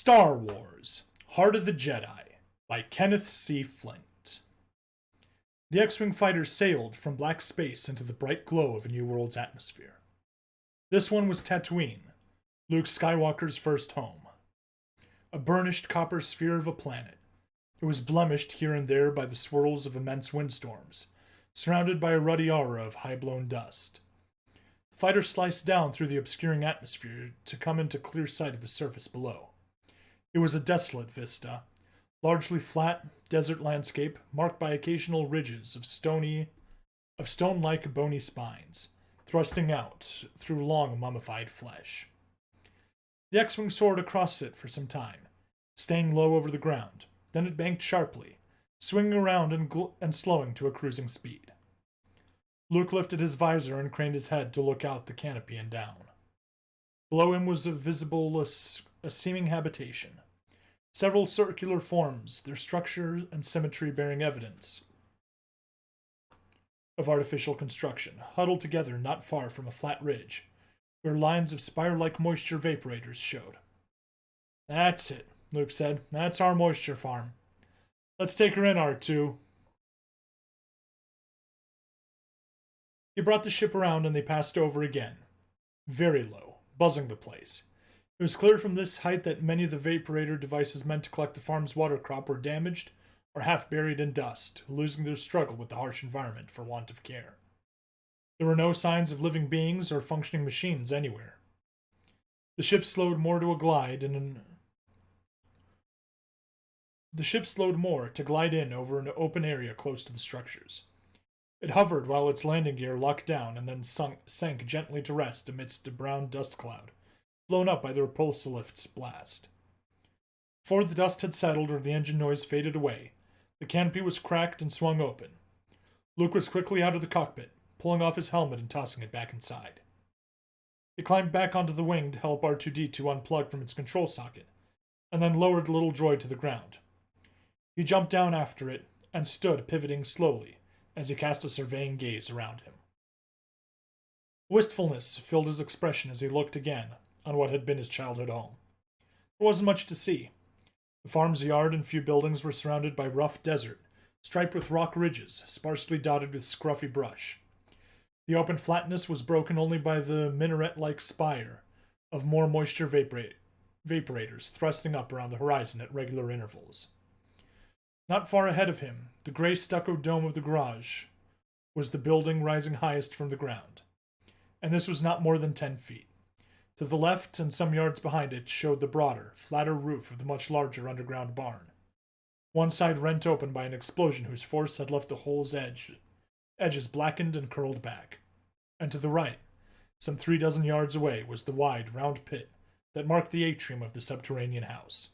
Star Wars: Heart of the Jedi by Kenneth C. Flint. The X-Wing fighter sailed from black space into the bright glow of a new world's atmosphere. This one was Tatooine, Luke Skywalker's first home. A burnished copper sphere of a planet. It was blemished here and there by the swirls of immense windstorms, surrounded by a ruddy aura of high-blown dust. The fighter sliced down through the obscuring atmosphere to come into clear sight of the surface below. It was a desolate vista, largely flat desert landscape marked by occasional ridges of stone-like bony spines, thrusting out through long mummified flesh. The X-Wing soared across it for some time, staying low over the ground. Then it banked sharply, swinging around and slowing to a cruising speed. Luke lifted his visor and craned his head to look out the canopy and down. Below him was a seeming habitation. Several circular forms, their structure and symmetry bearing evidence of artificial construction, huddled together not far from a flat ridge, where lines of spire-like moisture vaporators showed. "That's it," Luke said. "That's our moisture farm. Let's take her in, R2. He brought the ship around and they passed over again. Very low, buzzing the place. It was clear from this height that many of the vaporator devices meant to collect the farm's water crop were damaged or half buried in dust, losing their struggle with the harsh environment for want of care. There were no signs of living beings or functioning machines anywhere. The ship slowed more to glide in over an open area close to the structures. It hovered while its landing gear locked down and then sank gently to rest amidst a brown dust cloud, blown up by the repulsor lift's blast. Before the dust had settled or the engine noise faded away, the canopy was cracked and swung open. Luke was quickly out of the cockpit, pulling off his helmet and tossing it back inside. He climbed back onto the wing to help R2-D2 unplug from its control socket, and then lowered the little droid to the ground. He jumped down after it and stood pivoting slowly as he cast a surveying gaze around him. Wistfulness filled his expression as he looked again on what had been his childhood home. There wasn't much to see. The farm's yard and few buildings were surrounded by rough desert, striped with rock ridges, sparsely dotted with scruffy brush. The open flatness was broken only by the minaret-like spire of more moisture vaporators thrusting up around the horizon at regular intervals. Not far ahead of him, the gray stucco dome of the garage was the building rising highest from the ground, and this was not more than 10 feet. To the left and some yards behind it showed the broader, flatter roof of the much larger underground barn, one side rent open by an explosion whose force had left the hole's edges blackened and curled back. And to the right, some 36 yards away, was the wide, round pit that marked the atrium of the subterranean house.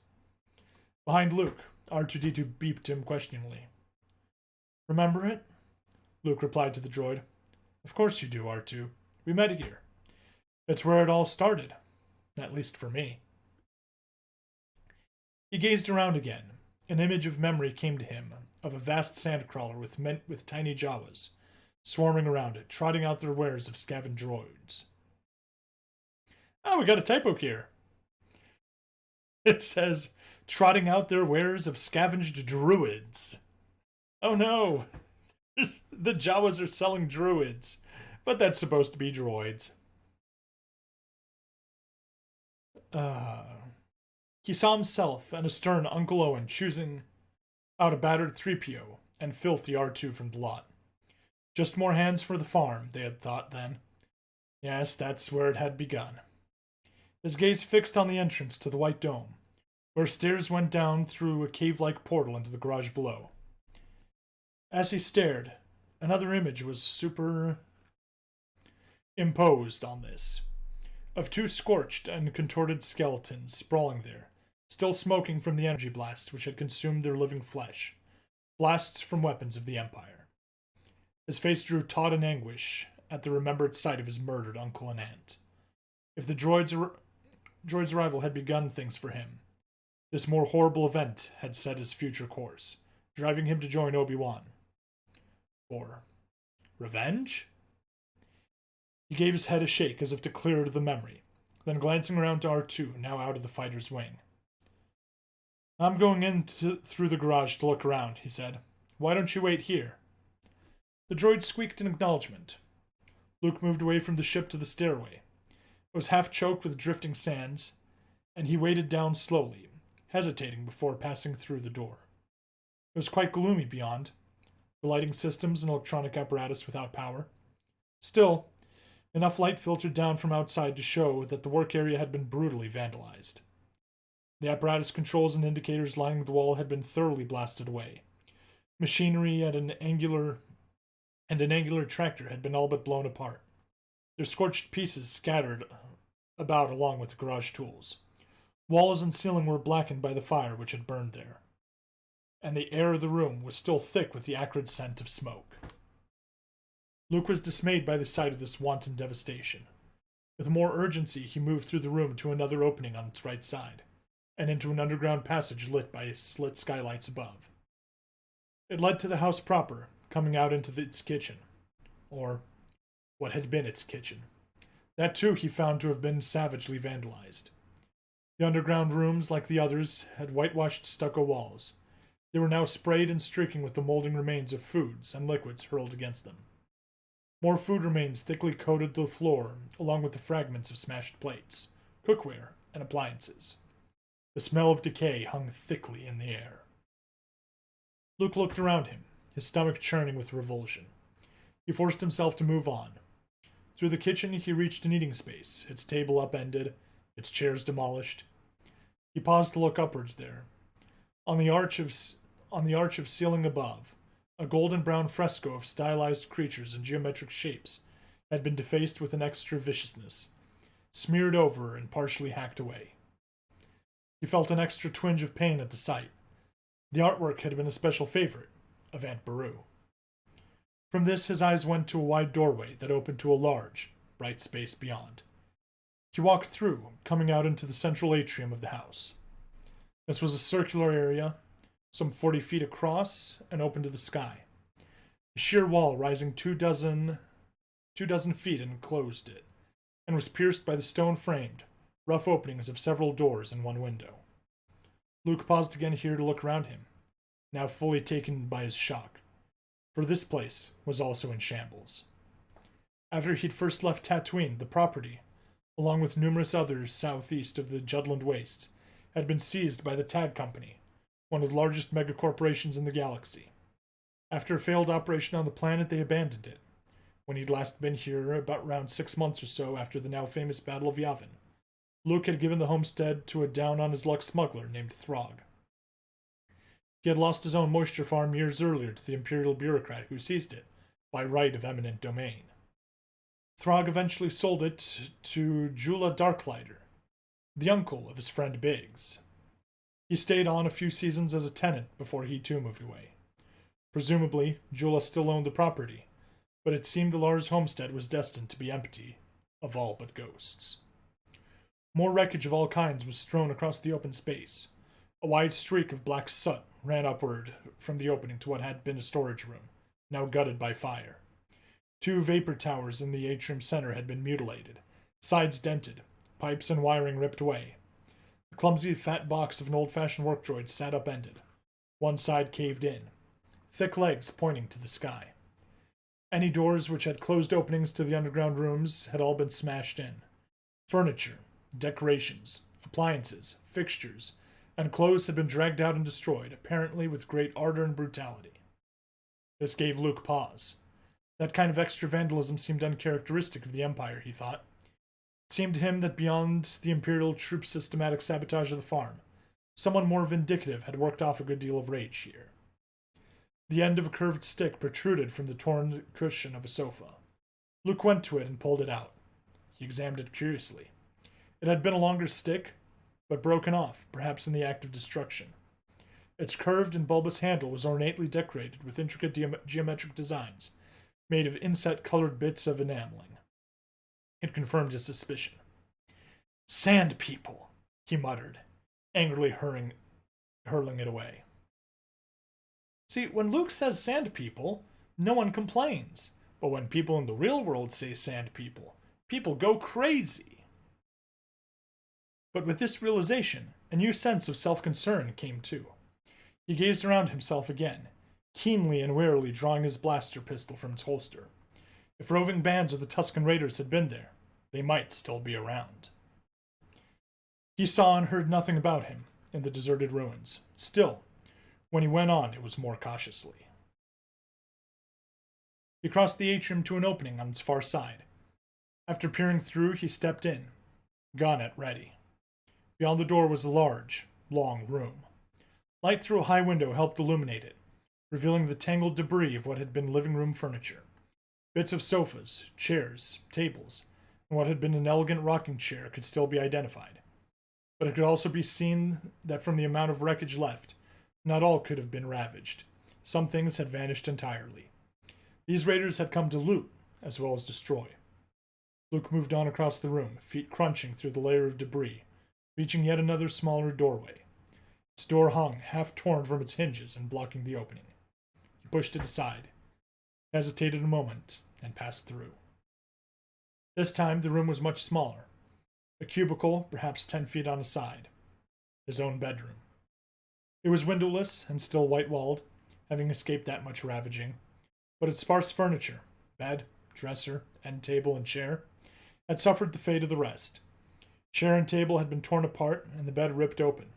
Behind Luke, R2-D2 beeped him questioningly. "Remember it?" Luke replied to the droid. "Of course you do, R2. We met here. It's where it all started. At least for me." He gazed around again. An image of memory came to him of a vast sandcrawler with tiny Jawas, swarming around it, trotting out their wares of scavenged droids. "Oh, we got a typo here. It says, trotting out their wares of scavenged druids. Oh no! The Jawas are selling druids, but that's supposed to be droids." He saw himself and a stern Uncle Owen choosing out a battered 3PO and filthy R2 from the lot. Just more hands for the farm, they had thought then. Yes, that's where it had begun. His gaze fixed on the entrance to the White Dome, where stairs went down through a cave-like portal into the garage below. As he stared, another image was superimposed on this, of two scorched and contorted skeletons sprawling there, still smoking from the energy blasts which had consumed their living flesh, blasts from weapons of the Empire. His face drew taut in anguish at the remembered sight of his murdered uncle and aunt. If the droid's arrival had begun things for him, this more horrible event had set his future course, driving him to join Obi-Wan. Or revenge? He gave his head a shake as if to clear the memory, then glancing around to R2, now out of the fighter's wing. I'm going through the garage to look around, he said. Why don't you wait here? The droid squeaked in acknowledgement. Luke moved away from the ship to the stairway. It was half choked with drifting sands, and he waded down slowly, hesitating before passing through the door. It was quite gloomy beyond, the lighting systems and electronic apparatus without power. Still, enough light filtered down from outside to show that the work area had been brutally vandalized. The apparatus controls and indicators lining the wall had been thoroughly blasted away. Machinery and an angular tractor had been all but blown apart, their scorched pieces scattered about along with the garage tools. Walls and ceiling were blackened by the fire which had burned there, and the air of the room was still thick with the acrid scent of smoke. Luke was dismayed by the sight of this wanton devastation. With more urgency, he moved through the room to another opening on its right side, and into an underground passage lit by slit skylights above. It led to the house proper, coming out into its kitchen, or what had been its kitchen. That too he found to have been savagely vandalized. The underground rooms, like the others, had whitewashed stucco walls. They were now sprayed and streaking with the molding remains of foods and liquids hurled against them. More food remains thickly coated the floor, along with the fragments of smashed plates, cookware, and appliances. The smell of decay hung thickly in the air. Luke looked around him, his stomach churning with revulsion. He forced himself to move on. Through the kitchen, he reached an eating space, its table upended, its chairs demolished. He paused to look upwards there. On the arch of ceiling above, a golden brown fresco of stylized creatures in geometric shapes had been defaced with an extra viciousness, smeared over and partially hacked away. He felt an extra twinge of pain at the sight. The artwork had been a special favorite of Aunt Beru. From this, his eyes went to a wide doorway that opened to a large, bright space beyond. He walked through, coming out into the central atrium of the house. This was a circular area, some 40 feet across and open to the sky. A sheer wall rising 24 feet enclosed it, and was pierced by the stone-framed, rough openings of several doors and one window. Luke paused again here to look around him, now fully taken by his shock, for this place was also in shambles. After he'd first left Tatooine, the property, along with numerous others southeast of the Judland Wastes, had been seized by the Tag Company, one of the largest megacorporations in the galaxy. After a failed operation on the planet, they abandoned it. When he'd last been here, about around 6 months or so after the now famous Battle of Yavin, Luke had given the homestead to a down-on-his-luck smuggler named Throg. He had lost his own moisture farm years earlier to the Imperial bureaucrat who seized it, by right of eminent domain. Throg eventually sold it to Jula Darklighter, the uncle of his friend Biggs. He stayed on a few seasons as a tenant before he too moved away. Presumably, Jula still owned the property, but it seemed the Lars homestead was destined to be empty of all but ghosts. More wreckage of all kinds was strewn across the open space. A wide streak of black soot ran upward from the opening to what had been a storage room, now gutted by fire. 2 vapor towers in the atrium center had been mutilated, sides dented, pipes and wiring ripped away. The clumsy fat box of an old-fashioned work droid sat upended, one side caved in, thick legs pointing to the sky. Any doors which had closed openings to the underground rooms had all been smashed in. Furniture, decorations, appliances, fixtures, and clothes had been dragged out and destroyed, apparently with great ardor and brutality. This gave Luke pause. That kind of extra vandalism seemed uncharacteristic of the Empire, he thought. It seemed to him that beyond the Imperial troops' systematic sabotage of the farm, someone more vindictive had worked off a good deal of rage here. The end of a curved stick protruded from the torn cushion of a sofa. Luke went to it and pulled it out. He examined it curiously. It had been a longer stick, but broken off, perhaps in the act of destruction. Its curved and bulbous handle was ornately decorated with intricate geometric designs, made of inset-colored bits of enameling. It confirmed his suspicion. "Sand people," he muttered, angrily hurling it away. See, when Luke says sand people, no one complains. But when people in the real world say sand people, people go crazy. But with this realization, A new sense of self-concern came too. He gazed around himself again, keenly and warily drawing his blaster pistol from its holster. If roving bands of the Tusken Raiders had been there, they might still be around. He saw and heard nothing about him in the deserted ruins. Still, when he went on, it was more cautiously. He crossed the atrium to an opening on its far side. After peering through, he stepped in, gun at ready. Beyond the door was a large, long room. Light through a high window helped illuminate it, revealing the tangled debris of what had been living room furniture. Bits of sofas, chairs, tables, and what had been an elegant rocking chair could still be identified. But it could also be seen that from the amount of wreckage left, not all could have been ravaged. Some things had vanished entirely. These raiders had come to loot, as well as destroy. Luke moved on across the room, feet crunching through the layer of debris, reaching yet another smaller doorway. Its door hung, half torn from its hinges and blocking the opening. He pushed it aside, hesitated a moment, and passed through. This time the room was much smaller. A cubicle, perhaps 10 feet on a side. His own bedroom. It was windowless and still white-walled, having escaped that much ravaging, but its sparse furniture, bed, dresser, end table, and chair, had suffered the fate of the rest. Chair and table had been torn apart, and the bed ripped open.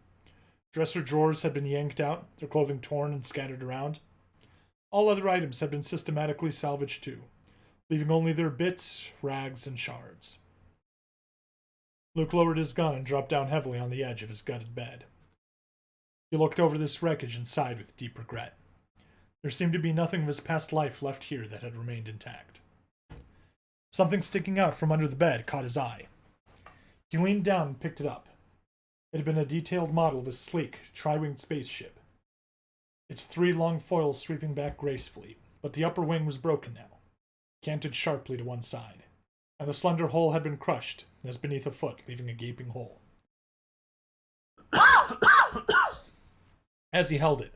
Dresser drawers had been yanked out, their clothing torn and scattered around. All other items had been systematically salvaged too, leaving only their bits, rags, and shards. Luke lowered his gun and dropped down heavily on the edge of his gutted bed. He looked over this wreckage and sighed with deep regret. There seemed to be nothing of his past life left here that had remained intact. Something sticking out from under the bed caught his eye. He leaned down and picked it up. It had been a detailed model of a sleek, tri-winged spaceship. Its 3 long foils sweeping back gracefully, but the upper wing was broken now, canted sharply to one side, and the slender hull had been crushed, as beneath a foot, leaving a gaping hole. As he held it,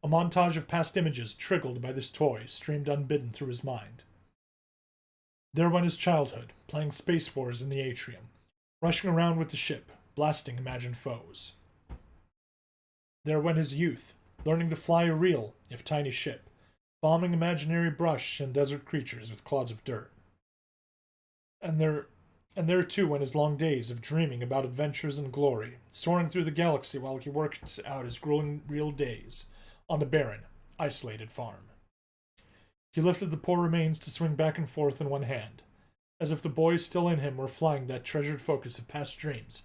a montage of past images triggered by this toy streamed unbidden through his mind. There went his childhood, playing Space Wars in the atrium, rushing around with the ship, blasting imagined foes. There went his youth, learning to fly a real, if tiny ship, bombing imaginary brush and desert creatures with clods of dirt. And there too went his long days of dreaming about adventures and glory, soaring through the galaxy while he worked out his grueling real days on the barren, isolated farm. He lifted the poor remains to swing back and forth in one hand, as if the boy still in him were flying that treasured focus of past dreams,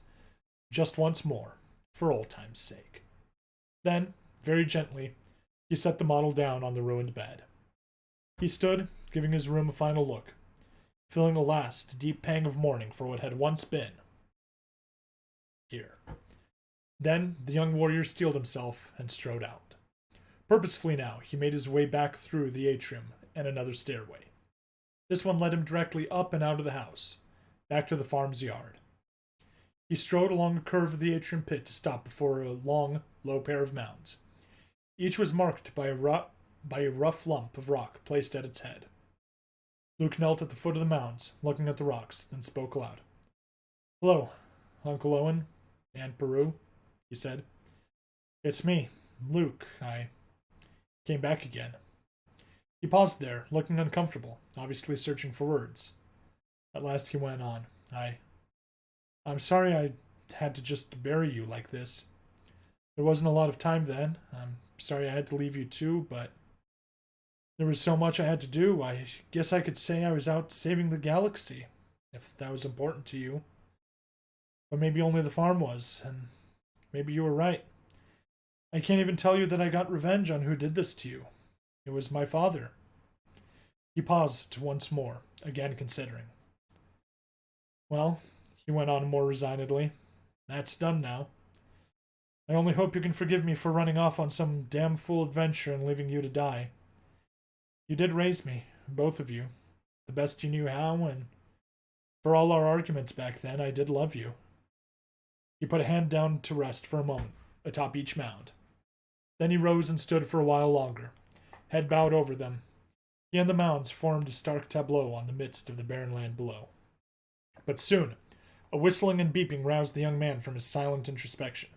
just once more, for old time's sake. Then, very gently, he set the model down on the ruined bed. He stood, giving his room a final look, feeling a last deep pang of mourning for what had once been here. Then the young warrior steeled himself and strode out. Purposefully now, he made his way back through the atrium and another stairway. This one led him directly up and out of the house, back to the farm's yard. He strode along the curve of the atrium pit to stop before a long, low pair of mounds. Each was marked by a rough lump of rock placed at its head. Luke knelt at the foot of the mounds, looking at the rocks, then spoke aloud. "Hello, Uncle Owen, Aunt Beru," he said. "It's me, Luke. I came back again." He paused there, looking uncomfortable, obviously searching for words. At last he went on. I'm sorry I had to just bury you like this. There wasn't a lot of time then. I'm sorry I had to leave you too, but there was so much I had to do. I guess I could say I was out saving the galaxy, if that was important to you. But maybe only the farm was, and maybe you were right. I can't even tell you that I got revenge on who did this to you. It was my father." He paused once more, again considering. "Well," he went on more resignedly, "that's done now. I only hope you can forgive me for running off on some damn fool adventure and leaving you to die. You did raise me, both of you, the best you knew how, and for all our arguments back then, I did love you." He put a hand down to rest for a moment, atop each mound. Then he rose and stood for a while longer, head bowed over them. He and the mounds formed a stark tableau on the midst of the barren land below. But soon, a whistling and beeping roused the young man from his silent introspection.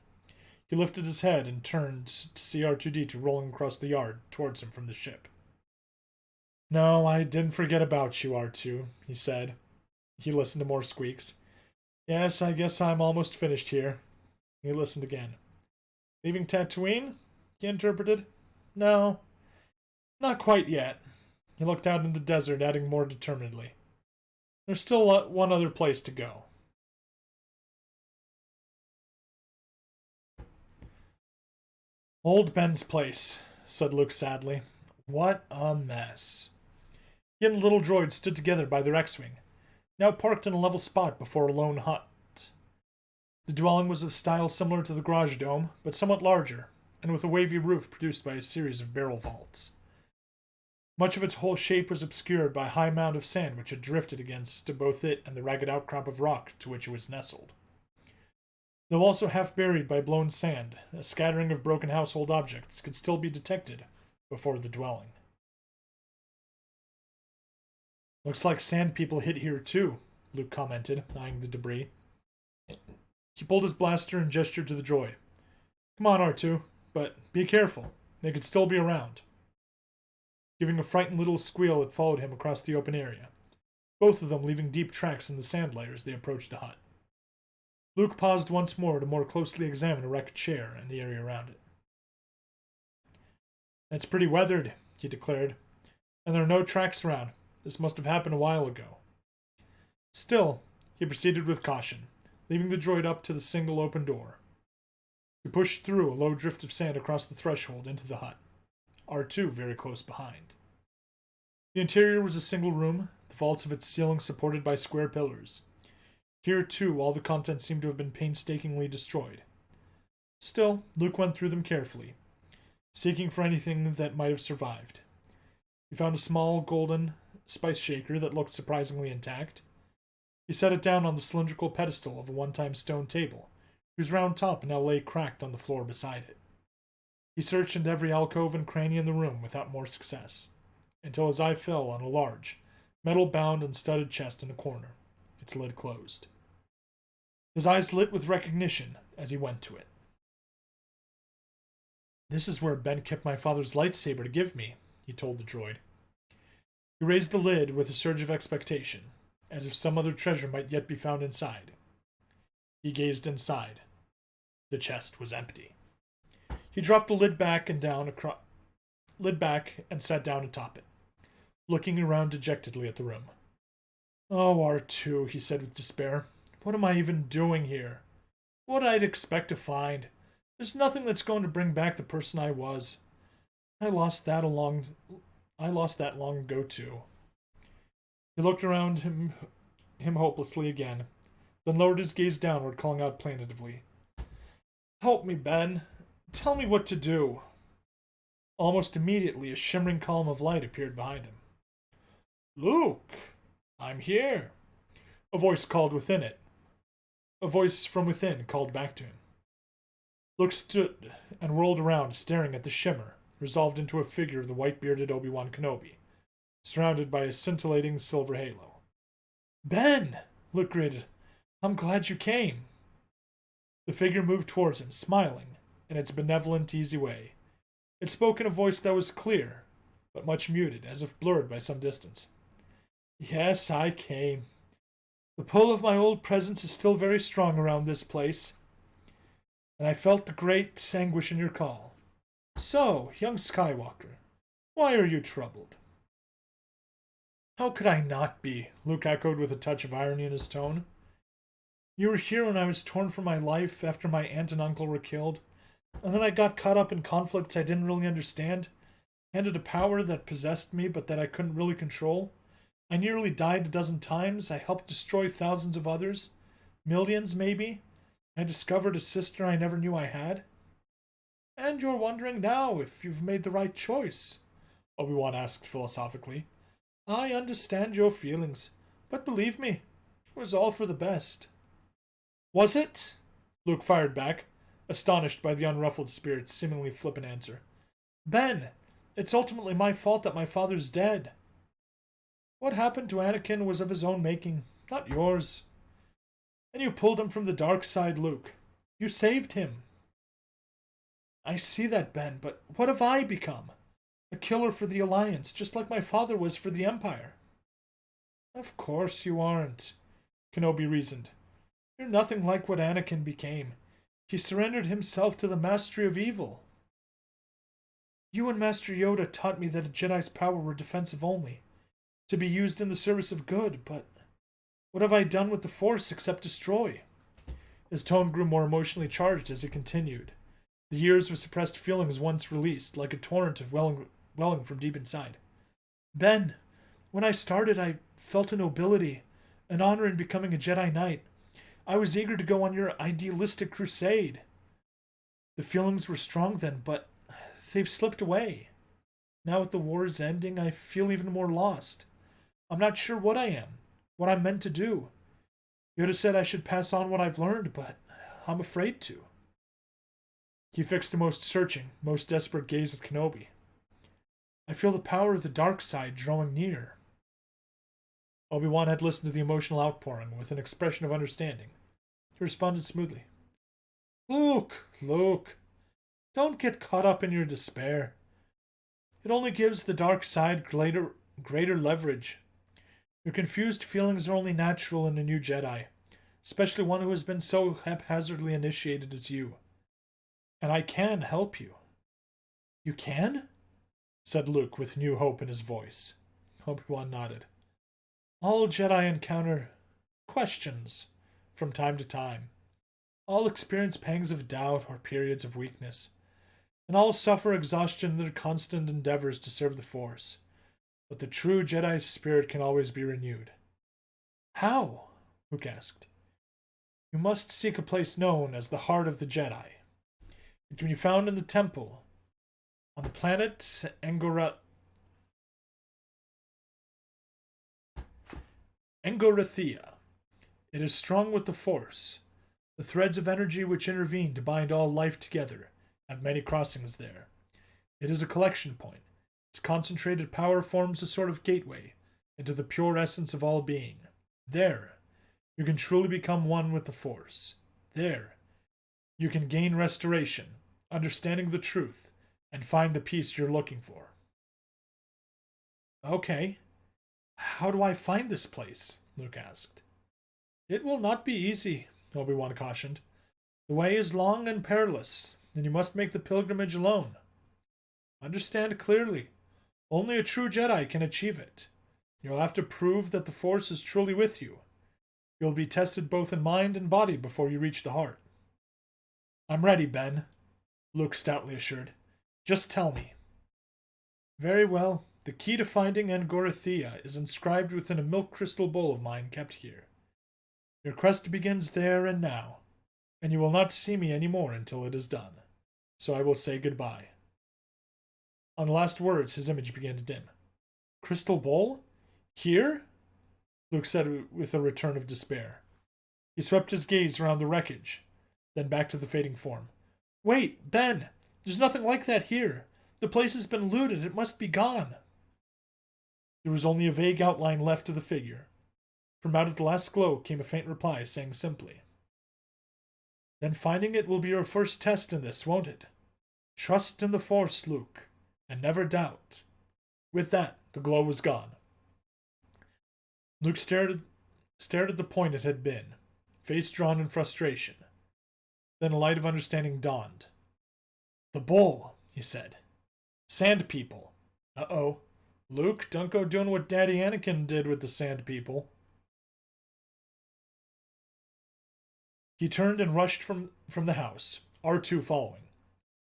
He lifted his head and turned to see R2-D2 rolling across the yard towards him from the ship. No, I didn't forget about you, R2, he said. He listened to more squeaks. Yes, I guess I'm almost finished here. He listened again. Leaving Tatooine? He interpreted. No, not quite yet. He looked out into the desert, adding more determinedly. There's still one other place to go. Old Ben's place, said Luke sadly. What a mess. He and the little droid stood together by their X-Wing, now parked in a level spot before a lone hut. The dwelling was of style similar to the garage dome, but somewhat larger, and with a wavy roof produced by a series of barrel vaults. Much of its whole shape was obscured by a high mound of sand which had drifted against both it and the ragged outcrop of rock to which it was nestled. Though also half buried by blown sand, a scattering of broken household objects could still be detected before the dwelling. Looks like sand people hit here too, Luke commented, eyeing the debris. He pulled his blaster and gestured to the droid. Come on, R2, but be careful. They could still be around. Giving a frightened little squeal, it followed him across the open area, both of them leaving deep tracks in the sand layers as they approached the hut. Luke paused once more to more closely examine a wrecked chair and the area around it. It's pretty weathered, he declared, and there are no tracks around. This must have happened a while ago. Still, he proceeded with caution, leaving the droid up to the single open door. He pushed through a low drift of sand across the threshold into the hut, R2 very close behind. The interior was a single room, the vaults of its ceiling supported by square pillars. Here, too, all the contents seemed to have been painstakingly destroyed. Still, Luke went through them carefully, seeking for anything that might have survived. He found a small, golden spice shaker that looked surprisingly intact. He set it down on the cylindrical pedestal of a one-time stone table, whose round top now lay cracked on the floor beside it. He searched into every alcove and cranny in the room without more success, until his eye fell on a large, metal-bound and studded chest in a corner, its lid closed. His eyes lit with recognition as he went to it. This is where Ben kept my father's lightsaber to give me, he told the droid. He raised the lid with a surge of expectation, as if some other treasure might yet be found inside. He gazed inside. The chest was empty. He dropped the lid back and sat down atop it, looking around dejectedly at the room. Oh, R2, he said with despair. What am I even doing here? What I'd expect to find. There's nothing that's going to bring back the person I was. I lost that long ago too. He looked around him hopelessly again, then lowered his gaze downward, calling out plaintively. Help me, Ben. Tell me what to do. Almost immediately, a shimmering column of light appeared behind him. Luke, I'm here. A voice called within it. A voice from within called back to him. Luke stood and whirled around, staring at the shimmer, resolved into a figure of the white-bearded Obi-Wan Kenobi, surrounded by a scintillating silver halo. Ben! Luke greeted. I'm glad you came. The figure moved towards him, smiling, in its benevolent, easy way. It spoke in a voice that was clear, but much muted, as if blurred by some distance. Yes, I came. The pull of my old presence is still very strong around this place, and I felt the great anguish in your call. So, young Skywalker, why are you troubled? How could I not be? Luke echoed with a touch of irony in his tone. You were here when I was torn from my life after my aunt and uncle were killed, and then I got caught up in conflicts I didn't really understand, handed a power that possessed me but that I couldn't really control. I nearly died a dozen times. I helped destroy thousands of others. Millions, maybe. I discovered a sister I never knew I had. And you're wondering now if you've made the right choice, Obi-Wan asked philosophically. I understand your feelings, but believe me, it was all for the best. Was it? Luke fired back, astonished by the unruffled spirit's seemingly flippant answer. Ben, it's ultimately my fault that my father's dead. What happened to Anakin was of his own making, not yours. And you pulled him from the dark side, Luke. You saved him. I see that, Ben, but what have I become? A killer for the Alliance, just like my father was for the Empire. Of course you aren't, Kenobi reasoned. You're nothing like what Anakin became. He surrendered himself to the mastery of evil. You and Master Yoda taught me that a Jedi's power were defensive only, to be used in the service of good, but what have I done with the Force except destroy? His tone grew more emotionally charged as he continued. The years of suppressed feelings once released, like a torrent of welling from deep inside. Ben, when I started, I felt a nobility, an honor in becoming a Jedi Knight. I was eager to go on your idealistic crusade. The feelings were strong then, but they've slipped away. Now with the wars ending, I feel even more lost. I'm not sure what I am, what I'm meant to do. Yoda said I should pass on what I've learned, but I'm afraid to. He fixed the most searching, most desperate gaze of Kenobi. I feel the power of the dark side drawing near. Obi-Wan had listened to the emotional outpouring with an expression of understanding. He responded smoothly. Luke, don't get caught up in your despair. It only gives the dark side greater leverage. Your confused feelings are only natural in a new Jedi, especially one who has been so haphazardly initiated as you. And I can help you. You can? Said Luke with new hope in his voice. Obi-Wan nodded. All Jedi encounter questions from time to time. All experience pangs of doubt or periods of weakness, and all suffer exhaustion in their constant endeavors to serve the Force. But the true Jedi's spirit can always be renewed. How? Luke asked. You must seek a place known as the Heart of the Jedi. It can be found in the temple on the planet Engorithia. It is strung with the Force. The threads of energy which intervene to bind all life together have many crossings there. It is a collection point. Its concentrated power forms a sort of gateway into the pure essence of all being. There, you can truly become one with the Force. There, you can gain restoration, understanding the truth, and find the peace you're looking for. Okay. How do I find this place? Luke asked. It will not be easy, Obi-Wan cautioned. The way is long and perilous, and you must make the pilgrimage alone. Understand clearly. Only a true Jedi can achieve it. You'll have to prove that the Force is truly with you. You'll be tested both in mind and body before you reach the heart. I'm ready, Ben, Luke stoutly assured. Just tell me. Very well. The key to finding Angorithia is inscribed within a milk crystal bowl of mine kept here. Your quest begins there and now, and you will not see me any more until it is done. So I will say goodbye. On the last words, his image began to dim. Crystal bowl? Here? Luke said with a return of despair. He swept his gaze around the wreckage, then back to the fading form. Wait, Ben! There's nothing like that here. The place has been looted. It must be gone. There was only a vague outline left of the figure. From out of the last glow came a faint reply, saying simply, Then finding it will be your first test in this, won't it? Trust in the Force, Luke, and never doubt. With that, the glow was gone. Luke stared at the point it had been, face drawn in frustration. Then a light of understanding dawned. The bowl, he said. Sand people. Uh-oh. Luke, don't go doing what Daddy Anakin did with the sand people. He turned and rushed from the house, R2 following.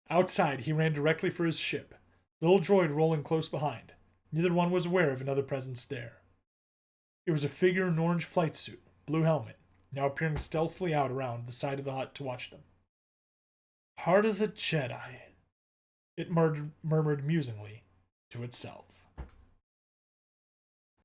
Outside, he ran directly for his ship, little droid rolling close behind. Neither one was aware of another presence there. It was a figure in an orange flight suit, blue helmet, now peering stealthily out around the side of the hut to watch them. Heart of the Jedi, it murmured musingly to itself.